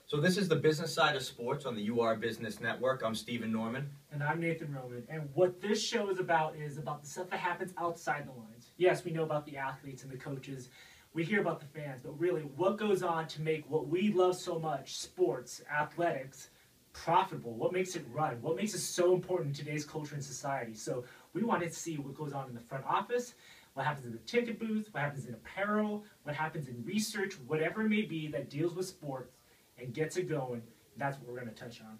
So this is the business side of sports on the UR Business Network. I'm Stephen Norman. And I'm Nathan Roman. And what this show is about the stuff that happens outside the lines. Yes, we know about the athletes and the coaches. We hear about the fans. But really, what goes on to make what we love so much, sports, athletics, profitable? What makes it run? What makes it so important in today's culture and society? So we wanted to see what goes on in the front office, what happens in the ticket booth, what happens in apparel, what happens in research, whatever it may be that deals with sports and gets it going. That's what we're going to touch on.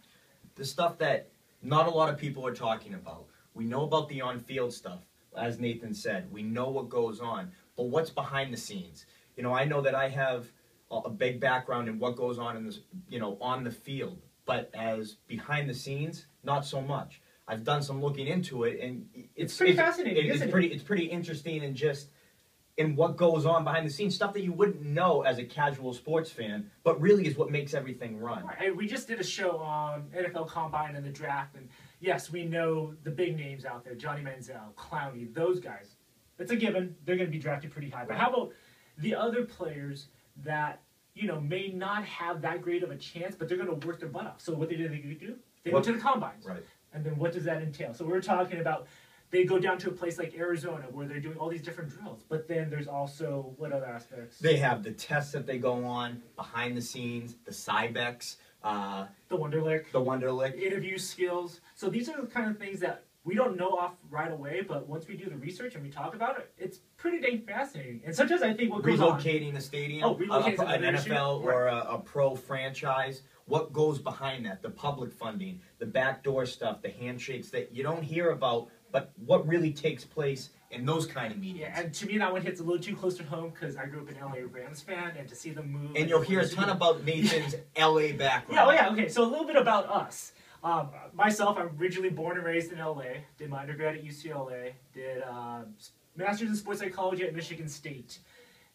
The stuff that not a lot of people are talking about. We know about the on-field stuff, as Nathan said. We know what goes on, but what's behind the scenes? You know, I know that I have a big background in what goes on in this, on the field, but as behind the scenes, not so much. I've done some looking into it, and it's pretty fascinating. It's pretty interesting, and just in what goes on behind the scenes, stuff that you wouldn't know as a casual sports fan, but really is what makes everything run. Right. We just did a show on NFL Combine and the draft, and yes, we know the big names out there, Johnny Manziel, Clowney, those guys. It's a given. They're going to be drafted pretty high. But how about the other players that, may not have that great of a chance, but they're going to work their butt off? So what they do? They go to the Combines. Right. And then what does that entail? So we're talking about they go down to a place like Arizona where they're doing all these different drills. But then there's also, what other aspects? They have the tests that they go on, behind the scenes, the Cybex. The Wonderlic. The Wonderlic. Interview skills. So these are the kind of things that we don't know off right away, but once we do the research and we talk about it, it's pretty dang fascinating. And sometimes I think what goes on... Relocating a stadium, an NFL or a pro franchise. What goes behind that? The public funding, the backdoor stuff, the handshakes that you don't hear about, but what really takes place in those kind of meetings. Yeah, and to me that one hits a little too close to home because I grew up an LA Rams fan, and to see them move... And you'll hear a ton about Nathan's LA background. Okay, so a little bit about us. Myself, I'm originally born and raised in LA, did my undergrad at UCLA, did master's in sports psychology at Michigan State.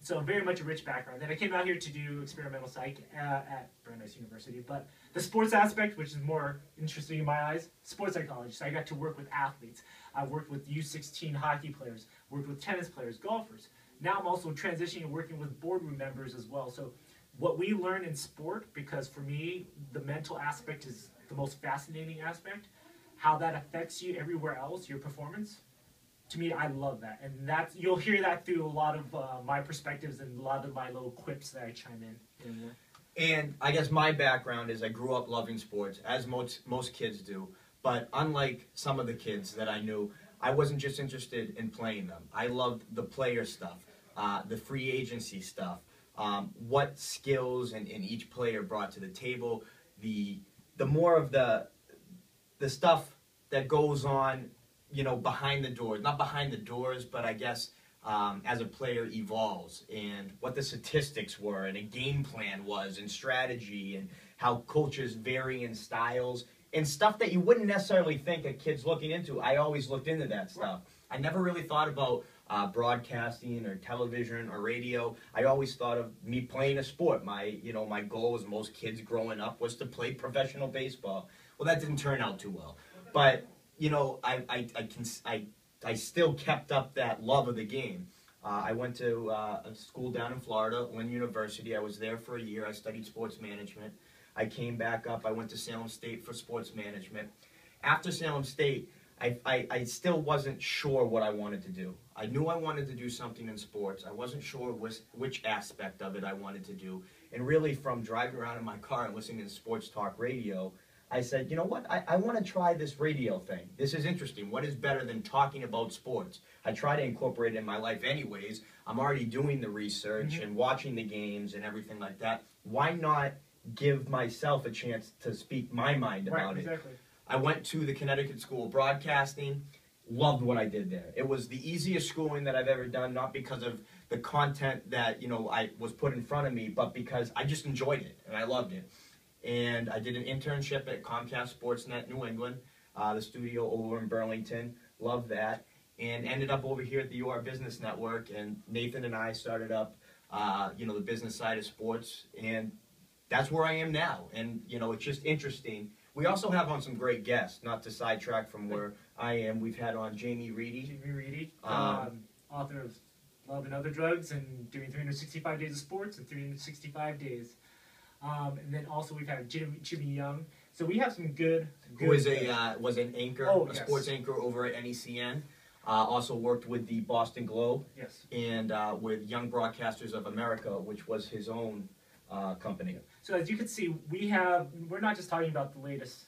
So very much a rich background. Then I came out here to do experimental psych at Brandeis University. But the sports aspect, which is more interesting in my eyes, sports psychology. So I got to work with athletes. I worked with U16 hockey players, worked with tennis players, golfers. Now I'm also transitioning and working with boardroom members as well. So what we learn in sport, because for me, the mental aspect is the most fascinating aspect, how that affects you everywhere else, your performance. To me, I love that, and you'll hear that through a lot of my perspectives and a lot of my little quips that I chime in. And I guess my background is I grew up loving sports, as most kids do. But unlike some of the kids that I knew, I wasn't just interested in playing them. I loved the player stuff, the free agency stuff, what skills and each player brought to the table, the more of the stuff that goes on, behind the doors. Not behind the doors, but I guess as a player evolves, and what the statistics were, and a game plan was, and strategy, and how coaches vary in styles, and stuff that you wouldn't necessarily think a kid's looking into. I always looked into that stuff. I never really thought about broadcasting or television or radio. I always thought of me playing a sport. My goal, as most kids growing up, was to play professional baseball. Well, that didn't turn out too well, but I still kept up that love of the game. I went to a school down in Florida, Lynn University. I was there for a year. I studied sports management. I came back up. I went to Salem State for sports management. After Salem State, I still wasn't sure what I wanted to do. I knew I wanted to do something in sports. I wasn't sure which aspect of it I wanted to do. And really, from driving around in my car and listening to sports talk radio, I said, you know what, I want to try this radio thing. This is interesting. What is better than talking about sports? I try to incorporate it in my life anyways. I'm already doing the research and watching the games and everything like that. Why not give myself a chance to speak my mind about it? I went to the Connecticut School of Broadcasting, loved what I did there. It was the easiest schooling that I've ever done, not because of the content that, I was put in front of me, but because I just enjoyed it and I loved it. And I did an internship at Comcast Sportsnet New England, the studio over in Burlington. Loved that. And ended up over here at the UR Business Network. And Nathan and I started up, the business side of sports. And that's where I am now. And, it's just interesting. We also have on some great guests, not to sidetrack from where I am. We've had on Jamie Reedy. Author of Love and Other Drugs and doing 365 Days of Sports and 365 Days. And then also we've had Jimmy Young. So we have some good. Who is was an anchor, yes. sports anchor over at NECN. Also worked with the Boston Globe. Yes. And with Young Broadcasters of America, which was his own company. So as you can see, we're not just talking about the latest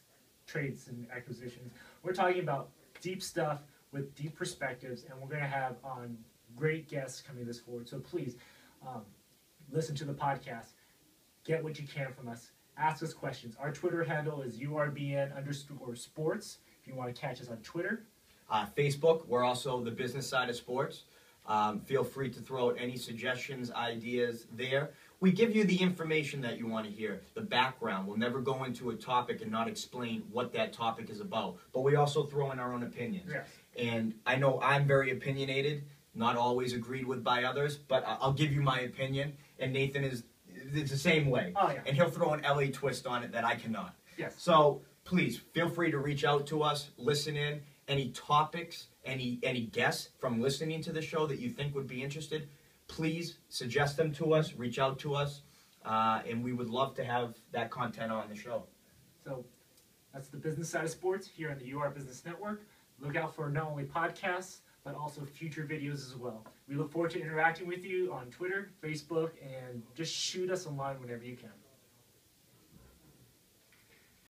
trades and acquisitions. We're talking about deep stuff with deep perspectives, and we're going to have on great guests coming this forward. So please listen to the podcast. Get what you can from us. Ask us questions. Our Twitter handle is URBN_sports. If you want to catch us on Twitter. Facebook, we're also the business side of sports. Feel free to throw out any suggestions, ideas there. We give you the information that you want to hear, the background. We'll never go into a topic and not explain what that topic is about. But we also throw in our own opinions. Yes. And I know I'm very opinionated, not always agreed with by others, but I'll give you my opinion. And Nathan is the same way. Oh, yeah. And he'll throw an LA twist on it that I cannot. Yes. So please feel free to reach out to us, listen in. Any topics, any guests from listening to the show that you think would be interested, please suggest them to us, reach out to us, and we would love to have that content on the show. So that's the business side of sports here on the UR Business Network. Look out for not only podcasts, but also future videos as well. We look forward to interacting with you on Twitter, Facebook, and just shoot us a line whenever you can.